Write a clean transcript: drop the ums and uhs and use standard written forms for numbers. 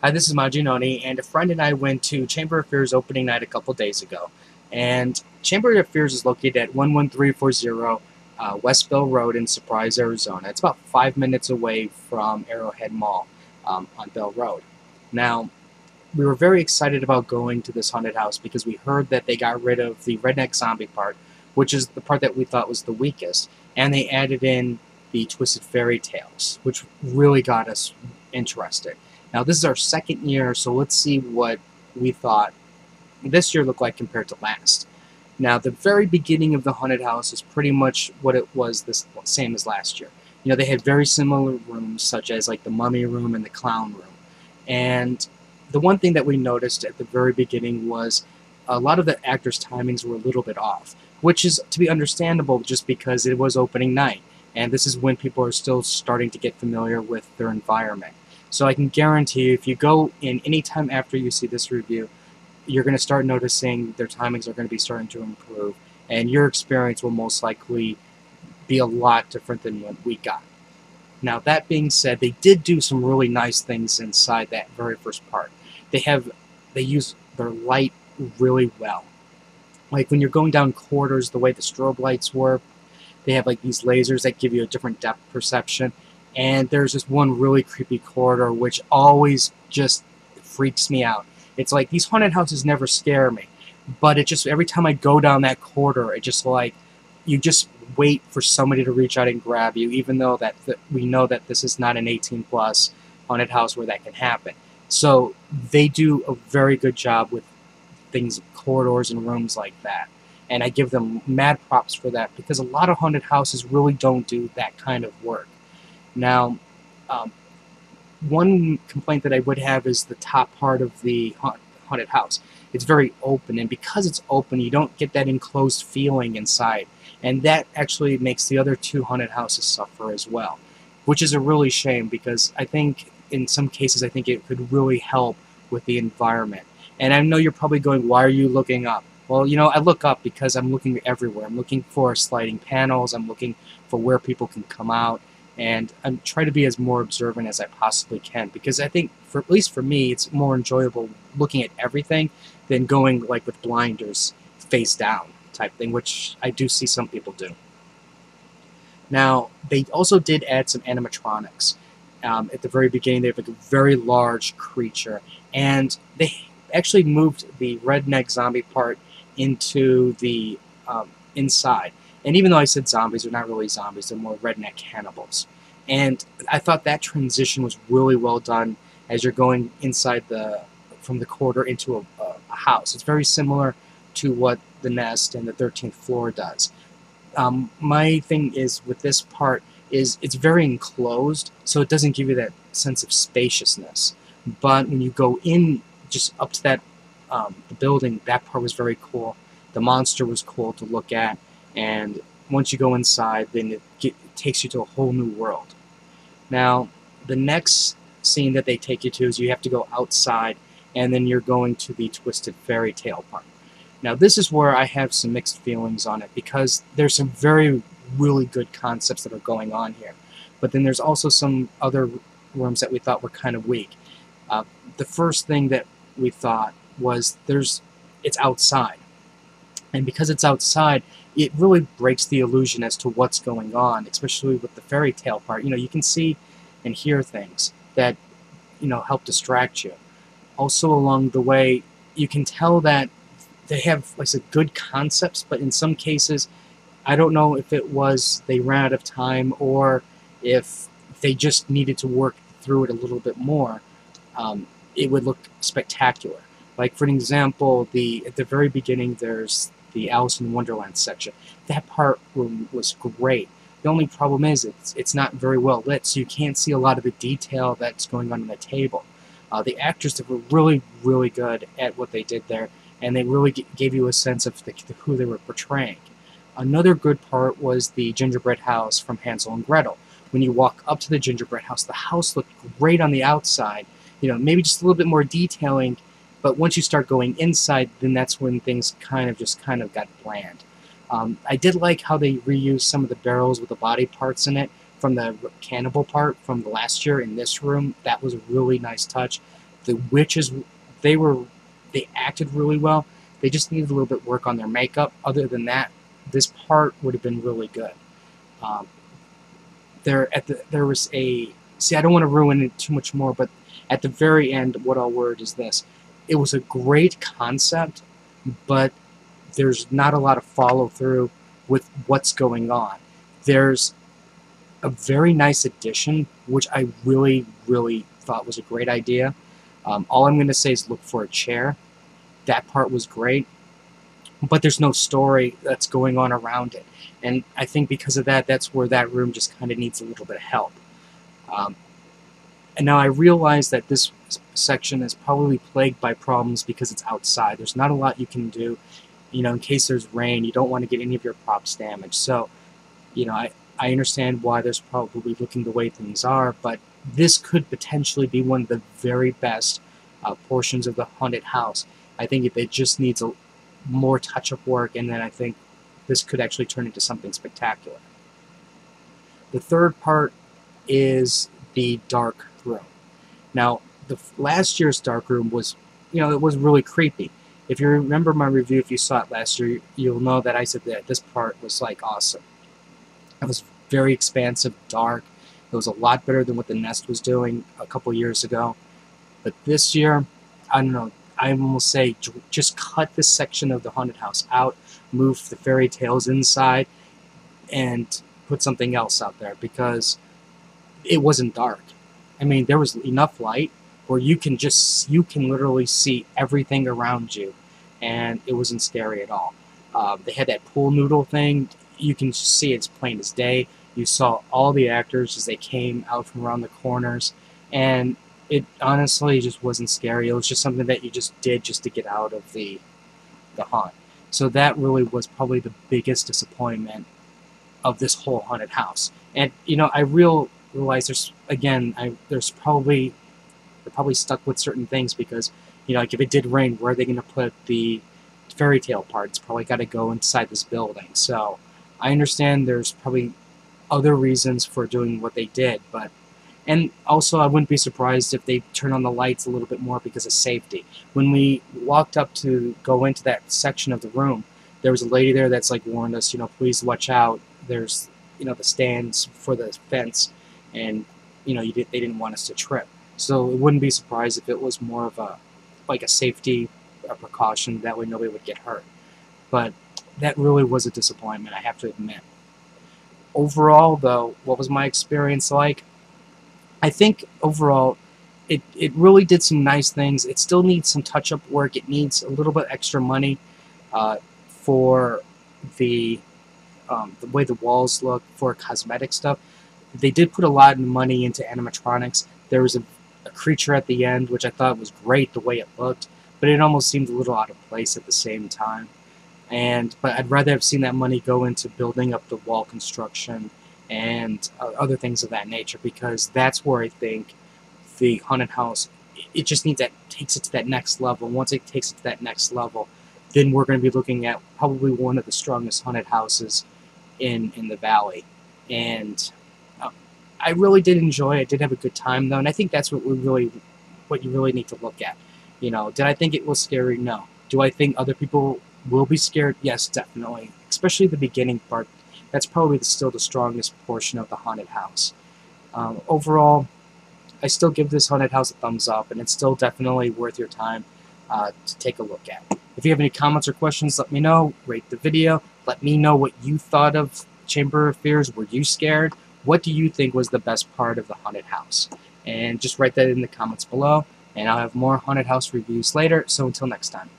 Hi, this is Maginoni, and a friend and I went to Chamber of Fears opening night a couple days ago. And Chamber of Fears is located at 11340 West Bell Road in Surprise, Arizona. It's about 5 minutes away from Arrowhead Mall on Bell Road. Now, we were very excited about going to this haunted house because we heard that they got rid of the redneck zombie part, which is the part that we thought was the weakest, and they added in the twisted fairy tales, which really got us interested. Now, this is our second year, so let's see what we thought this year looked like compared to last. Now, the very beginning of the haunted house is pretty much what it was the same as last year. You know, they had very similar rooms, such as like the mummy room and the clown room. And the one thing that we noticed at the very beginning was a lot of the actors' timings were a little bit off, which is to be understandable just because it was opening night, and this is when people are still starting to get familiar with their environment. So I can guarantee you, if you go in any time after you see this review, you're going to start noticing their timings are going to be starting to improve, and your experience will most likely be a lot different than what we got. Now, that being said, they did do some really nice things inside that very first part. They use their light really well. Like when you're going down corridors, the way the strobe lights work, they have like these lasers that give you a different depth perception. And there's this one really creepy corridor which always just freaks me out. It's like these haunted houses never scare me, but it just every time I go down that corridor, it just like you just wait for somebody to reach out and grab you, even though that we know that this is not an 18+ haunted house where that can happen. So they do a very good job with things, corridors and rooms like that. And I give them mad props for that because a lot of haunted houses really don't do that kind of work. Now, one complaint that I would have is the top part of the haunted house. It's very open, and because it's open, you don't get that enclosed feeling inside. And that actually makes the other two haunted houses suffer as well, which is a really shame because I think in some cases I think it could really help with the environment. And I know you're probably going, why are you looking up? Well, you know, I look up because I'm looking everywhere. I'm looking for sliding panels. I'm looking for where people can come out. And I'm trying to be as more observant as I possibly can because I think, at least for me, it's more enjoyable looking at everything than going like with blinders face down type thing, which I do see some people do. Now, they also did add some animatronics. At the very beginning, they have like a very large creature, and they actually moved the redneck zombie part into the inside. And even though I said zombies, they're not really zombies, they're more redneck cannibals. And I thought that transition was really well done as you're going inside from the corridor into a house. It's very similar to what the Nest and the 13th floor does. My thing is with this part is it's very enclosed, so it doesn't give you that sense of spaciousness. But when you go in just up to that the building, that part was very cool. The monster was cool to look at. And once you go inside, then it takes you to a whole new world. Now, the next scene that they take you to is you have to go outside, and then you're going to the Twisted Fairy Tale part. Now, this is where I have some mixed feelings on it, because there's some really good concepts that are going on here. But then there's also some other rooms that we thought were kind of weak. The first thing that we thought was it's outside. And because it's outside, it really breaks the illusion as to what's going on, especially with the fairy tale part. You know, you can see and hear things that, you know, help distract you. Also, along the way, you can tell that they have, like I said, good concepts, but in some cases, I don't know if it was they ran out of time or if they just needed to work through it a little bit more. It would look spectacular. Like, for an example, at the very beginning, there's the Alice in Wonderland section. That part was great. The only problem is it's not very well lit, so you can't see a lot of the detail that's going on the table. The actors were really good at what they did there, and they really gave you a sense of who they were portraying. Another good part was the gingerbread house from Hansel and Gretel. When you walk up to the gingerbread house, the house looked great on the outside. You know, maybe just a little bit more detailing. But once you start going inside, then that's when things kind of got bland. I did like how they reused some of the barrels with the body parts in it from the cannibal part from the last year in this room. That was a really nice touch. The witches, they acted really well. They just needed a little bit of work on their makeup. Other than that, this part would have been really good. There was a, see, I don't want to ruin it too much more, but at the very end, what I'll word is this: it was a great concept, but there's not a lot of follow through with what's going on. There's a very nice addition, which I really, really thought was a great idea. All I'm going to say is look for a chair. That part was great, but there's no story that's going on around it. And I think because of that, that's where that room just kind of needs a little bit of help. And now I realize that this section is probably plagued by problems because it's outside. There's not a lot you can do. You know, in case there's rain, you don't want to get any of your props damaged. So, you know, I understand why there's probably looking the way things are, but this could potentially be one of the very best portions of the haunted house. I think it just needs a more touch-up work, and then I think this could actually turn into something spectacular. The third part is the dark room. Now, the last year's dark room was, you know, it was really creepy. If you remember my review, if you saw it last year, you'll know that I said that this part was like awesome. It was very expansive, dark. It was a lot better than what the Nest was doing a couple years ago. But this year, I don't know, I almost say just cut this section of the haunted house out, move the fairy tales inside, and put something else out there, because it wasn't dark. I mean, there was enough light where you can literally see everything around you, and it wasn't scary at all. They had that pool noodle thing. You can see it's plain as day. You saw all the actors as they came out from around the corners, and it honestly just wasn't scary. It was just something that you just did just to get out of the haunt. So that really was probably the biggest disappointment of this whole haunted house. And you know, I realize they're probably stuck with certain things, because you know, like if it did rain, where are they going to put the fairy tale part? It's probably got to go inside this building. So I understand there's probably other reasons for doing what they did, and also I wouldn't be surprised if they turn on the lights a little bit more because of safety. When we walked up to go into that section of the room, there was a lady there that's like warned us, you know, please watch out. There's, you know, the stands for the fence, and you know, they didn't want us to trip. So it wouldn't be surprised if it was more of a safety precaution, that way nobody would get hurt. But that really was a disappointment, I have to admit. Overall, though, what was my experience like? I think overall, it really did some nice things. It still needs some touch-up work. It needs a little bit extra money for the way the walls look, for cosmetic stuff. They did put a lot of money into animatronics. There was a creature at the end, which I thought was great the way it looked, but it almost seemed a little out of place at the same time. But I'd rather have seen that money go into building up the wall construction and other things of that nature, because that's where I think the haunted house, it just takes it to that next level. Once it takes it to that next level, then we're going to be looking at probably one of the strongest haunted houses in the valley. And I really did enjoy it. I did have a good time, though, and I think that's what you really need to look at. You know, did I think it was scary? No. Do I think other people will be scared? Yes, definitely. Especially the beginning part. That's probably still the strongest portion of the haunted house. Overall, I still give this haunted house a thumbs up, and it's still definitely worth your time to take a look at. If you have any comments or questions, let me know. Rate the video. Let me know what you thought of Chamber of Fears. Were you scared? What do you think was the best part of the haunted house? And just write that in the comments below, and I'll have more haunted house reviews later. So until next time.